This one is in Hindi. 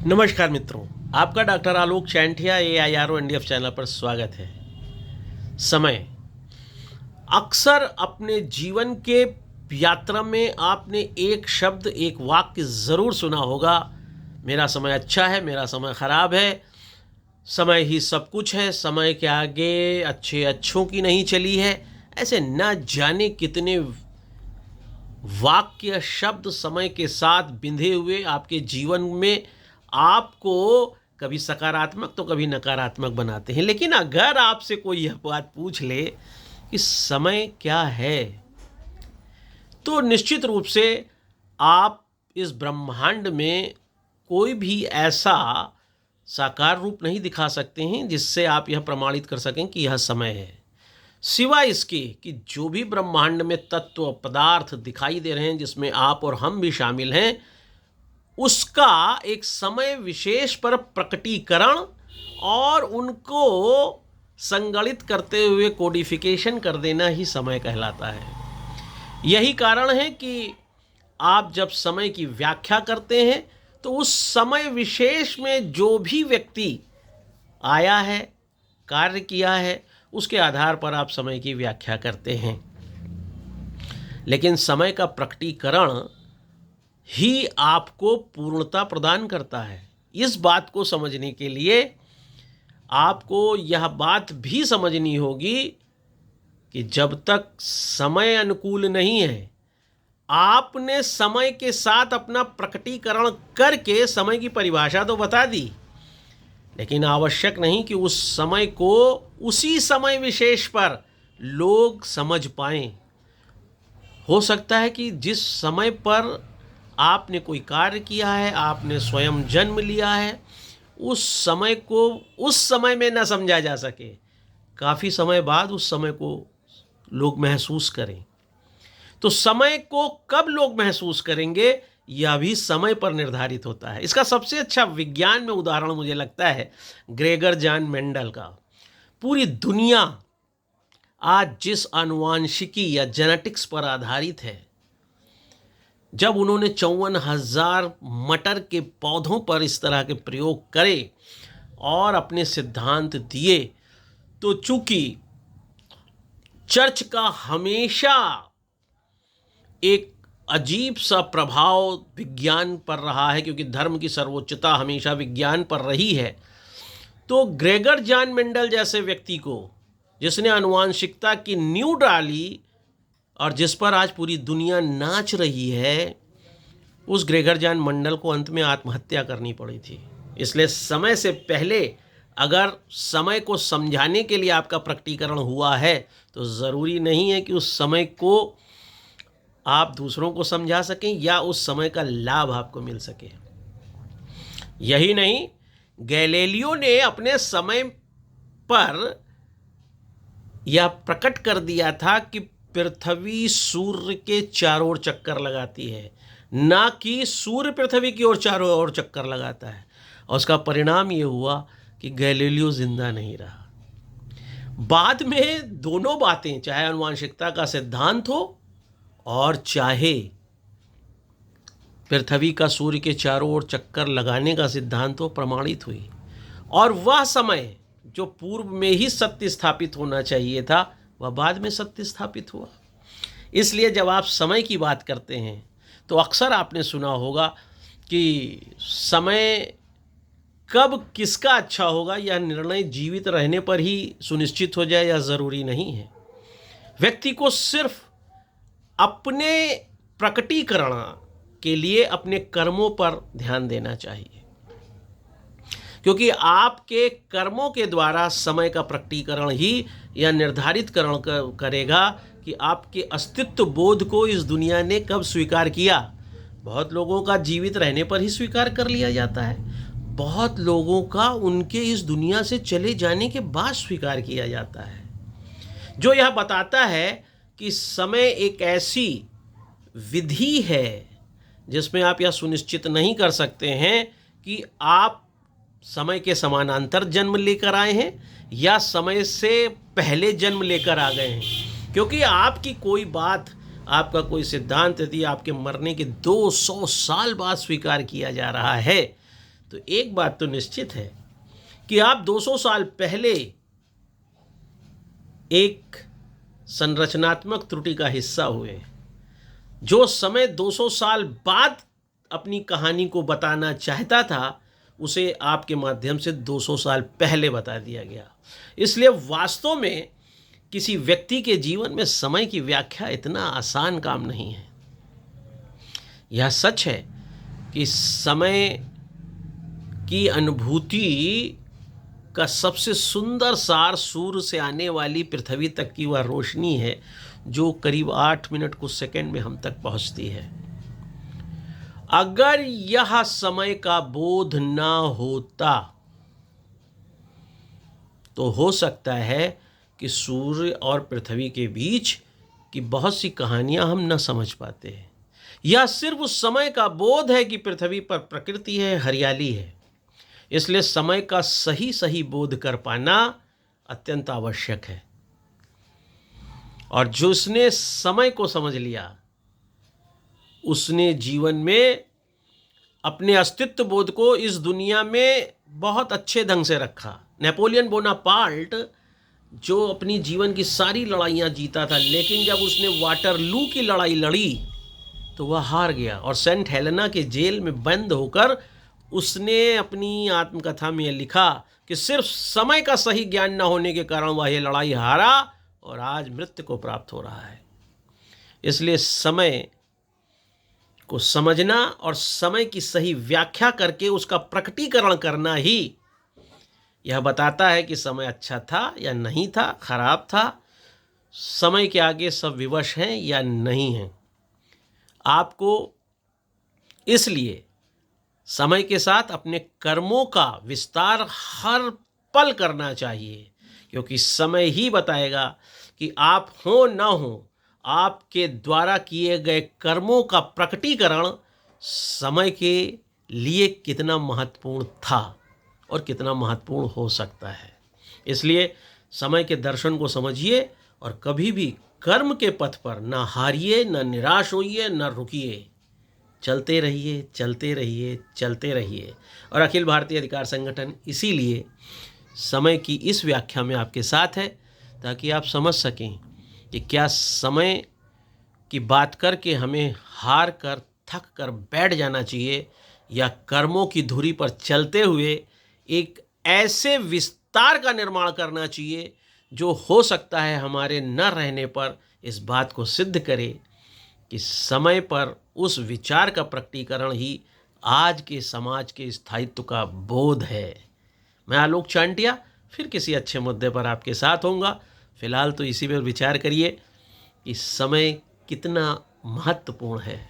नमस्कार मित्रों, आपका डॉक्टर आलोक चैंटिया AIRO NDF चैनल पर स्वागत है। समय अक्सर अपने जीवन के यात्रा में आपने एक शब्द, एक वाक्य ज़रूर सुना होगा, मेरा समय अच्छा है, मेरा समय ख़राब है, समय ही सब कुछ है, समय के आगे अच्छों की नहीं चली है। ऐसे न जाने कितने वाक्य, शब्द समय के साथ बिंधे हुए आपके जीवन में आपको कभी सकारात्मक तो कभी नकारात्मक बनाते हैं। लेकिन अगर आपसे कोई यह बात पूछ ले कि समय क्या है, तो निश्चित रूप से आप इस ब्रह्मांड में कोई भी ऐसा साकार रूप नहीं दिखा सकते हैं जिससे आप यह प्रमाणित कर सकें कि यह समय है, सिवाय इसके कि जो भी ब्रह्मांड में तत्व पदार्थ दिखाई दे रहे हैं, जिसमें आप और हम भी शामिल हैं, उसका एक समय विशेष पर प्रकटीकरण और उनको संगठित करते हुए कोडिफिकेशन कर देना ही समय कहलाता है। यही कारण है कि आप जब समय की व्याख्या करते हैं तो उस समय विशेष में जो भी व्यक्ति आया है, कार्य किया है, उसके आधार पर आप समय की व्याख्या करते हैं। लेकिन समय का प्रकटीकरण ही आपको पूर्णता प्रदान करता है। इस बात को समझने के लिए आपको यह बात भी समझनी होगी कि जब तक समय अनुकूल नहीं है, आपने समय के साथ अपना प्रकटीकरण करके समय की परिभाषा तो बता दी, लेकिन आवश्यक नहीं कि उस समय को उसी समय विशेष पर लोग समझ पाएं। हो सकता है कि जिस समय पर आपने कोई कार्य किया है, आपने स्वयं जन्म लिया है, उस समय को उस समय में न समझा जा सके, काफ़ी समय बाद उस समय को लोग महसूस करें। तो समय को कब लोग महसूस करेंगे, यह भी समय पर निर्धारित होता है। इसका सबसे अच्छा विज्ञान में उदाहरण मुझे लगता है ग्रेगर जॉन मेंडल का। पूरी दुनिया आज जिस आनुवांशिकी या जेनेटिक्स पर आधारित है, जब उन्होंने 54,000 मटर के पौधों पर इस तरह के प्रयोग करे और अपने सिद्धांत दिए, तो चूंकि चर्च का हमेशा एक अजीब सा प्रभाव विज्ञान पर रहा है, क्योंकि धर्म की सर्वोच्चता हमेशा विज्ञान पर रही है, तो ग्रेगर जॉन मेंडल जैसे व्यक्ति को, जिसने आनुवांशिकता की नींव डाली और जिस पर आज पूरी दुनिया नाच रही है, उस ग्रेगर जॉन मेंडल को अंत में आत्महत्या करनी पड़ी थी। इसलिए समय से पहले अगर समय को समझाने के लिए आपका प्रकटीकरण हुआ है, तो ज़रूरी नहीं है कि उस समय को आप दूसरों को समझा सकें या उस समय का लाभ आपको मिल सके। यही नहीं, गैलीलियो ने अपने समय पर यह प्रकट कर दिया था कि पृथ्वी सूर्य के चारों ओर चक्कर लगाती है, ना कि सूर्य पृथ्वी की ओर चारों ओर चक्कर लगाता है। और उसका परिणाम ये हुआ कि गैलीलियो जिंदा नहीं रहा। बाद में दोनों बातें, चाहे आनुवांशिकता का सिद्धांत हो और चाहे पृथ्वी का सूर्य के चारों ओर चक्कर लगाने का सिद्धांत हो, प्रमाणित हुई। और वह समय जो पूर्व में ही सत्य स्थापित होना चाहिए था, वह बाद में सत्य स्थापित हुआ। इसलिए जब आप समय की बात करते हैं तो अक्सर आपने सुना होगा कि समय कब किसका अच्छा होगा, यह निर्णय जीवित रहने पर ही सुनिश्चित हो जाए, यह ज़रूरी नहीं है। व्यक्ति को सिर्फ अपने प्रकटीकरण के लिए अपने कर्मों पर ध्यान देना चाहिए, क्योंकि आपके कर्मों के द्वारा समय का प्रकटीकरण ही यह निर्धारित करेगा कि आपके अस्तित्व बोध को इस दुनिया ने कब स्वीकार किया। बहुत लोगों का जीवित रहने पर ही स्वीकार कर लिया जाता है, बहुत लोगों का उनके इस दुनिया से चले जाने के बाद स्वीकार किया जाता है, जो यह बताता है कि समय एक ऐसी विधि है जिसमें आप यह सुनिश्चित नहीं कर सकते हैं कि आप समय के समानांतर जन्म लेकर आए हैं या समय से पहले जन्म लेकर आ गए हैं। क्योंकि आपकी कोई बात, आपका कोई सिद्धांत यदि आपके मरने के 200 साल बाद स्वीकार किया जा रहा है, तो एक बात तो निश्चित है कि आप 200 साल पहले एक संरचनात्मक त्रुटि का हिस्सा हुए। जो समय 200 साल बाद अपनी कहानी को बताना चाहता था, उसे आपके माध्यम से 200 साल पहले बता दिया गया। इसलिए वास्तव में किसी व्यक्ति के जीवन में समय की व्याख्या इतना आसान काम नहीं है। यह सच है कि समय की अनुभूति का सबसे सुंदर सार सूर्य से आने वाली पृथ्वी तक की वह रोशनी है, जो करीब 8 मिनट कुछ सेकंड में हम तक पहुंचती है। अगर यह समय का बोध ना होता तो हो सकता है कि सूर्य और पृथ्वी के बीच की बहुत सी कहानियां हम न समझ पाते हैं। यह सिर्फ उस समय का बोध है कि पृथ्वी पर प्रकृति है, हरियाली है। इसलिए समय का सही सही बोध कर पाना अत्यंत आवश्यक है। और जिसने समय को समझ लिया, उसने जीवन में अपने अस्तित्व बोध को इस दुनिया में बहुत अच्छे ढंग से रखा। नेपोलियन बोनापार्ट जो अपनी जीवन की सारी लड़ाइयाँ जीता था, लेकिन जब उसने वाटरलू की लड़ाई लड़ी तो वह हार गया और सेंट हेलेना के जेल में बंद होकर उसने अपनी आत्मकथा में लिखा कि सिर्फ समय का सही ज्ञान न होने के कारण वह यह लड़ाई हारा और आज मृत्यु को प्राप्त हो रहा है। इसलिए समय को समझना और समय की सही व्याख्या करके उसका प्रकटीकरण करना ही यह बताता है कि समय अच्छा था या नहीं था, खराब था, समय के आगे सब विवश हैं या नहीं हैं। आपको इसलिए समय के साथ अपने कर्मों का विस्तार हर पल करना चाहिए, क्योंकि समय ही बताएगा कि आप हो ना हो, आपके द्वारा किए गए कर्मों का प्रकटीकरण समय के लिए कितना महत्वपूर्ण था और कितना महत्वपूर्ण हो सकता है। इसलिए समय के दर्शन को समझिए और कभी भी कर्म के पथ पर ना हारिए, ना निराश होइए, ना रुकिए। चलते रहिए, चलते रहिए, चलते रहिए। और अखिल भारतीय अधिकार संगठन इसीलिए समय की इस व्याख्या में आपके साथ है, ताकि आप समझ सकें कि क्या समय की बात करके हमें हार कर, थक कर बैठ जाना चाहिए, या कर्मों की धुरी पर चलते हुए एक ऐसे विस्तार का निर्माण करना चाहिए जो हो सकता है हमारे न रहने पर इस बात को सिद्ध करे कि समय पर उस विचार का प्रकटीकरण ही आज के समाज के स्थायित्व का बोध है। मैं आलोक चांटिया फिर किसी अच्छे मुद्दे पर आपके साथ होऊंगा। फिलहाल तो इसी पर विचार करिए कि समय कितना महत्वपूर्ण है।